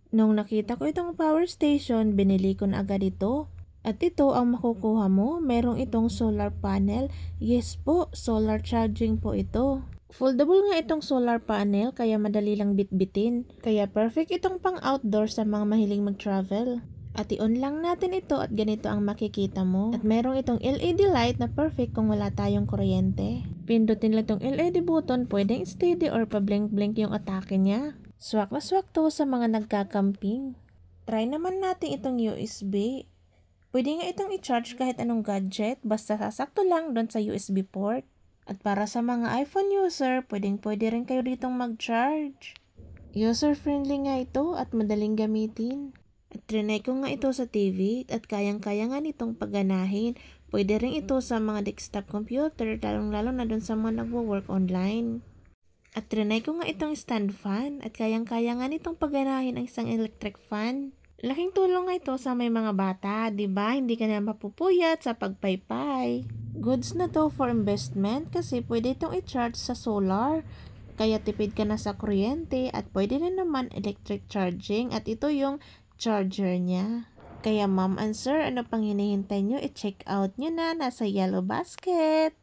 Nung nakita ko itong power station, binili ko na agad ito. At ito ang makukuha mo, merong itong solar panel. Yes po, solar charging po ito. Foldable nga itong solar panel kaya madali lang bitbitin. Kaya perfect itong pang outdoor sa mga mahiling mag-travel. At i-on lang natin ito at ganito ang makikita mo. At merong itong LED light na perfect kung wala tayong kuryente. Pindutin lang itong LED button, pwedeng steady or pa-blink-blink yung atake niya. Swak na swak to sa mga nagkakamping. Try naman natin itong USB. Pwede nga itong i-charge kahit anong gadget basta sasakto lang doon sa USB port. At para sa mga iPhone user, pwede rin kayo ditong mag-charge. User-friendly nga ito at madaling gamitin. At trinay ko nga ito sa TV at kayang-kaya nga nitong pagganahin. Pwede rin ito sa mga desktop computer, lalong-lalo na doon sa mga nagwo-work online. At trinay ko nga itong stand fan at kayang-kaya nga nitong pagganahin ang isang electric fan. Laking tulong nga ito sa may mga bata, di ba? Hindi ka na mapupuyat sa pagpaypay. Goods na to for investment kasi pwede itong i-charge sa solar. Kaya tipid ka na sa kuryente at pwede na naman electric charging at ito yung charger niya. Kaya ma'am and sir, ano pang hinihintay nyo? I-check out nyo na, nasa yellow basket.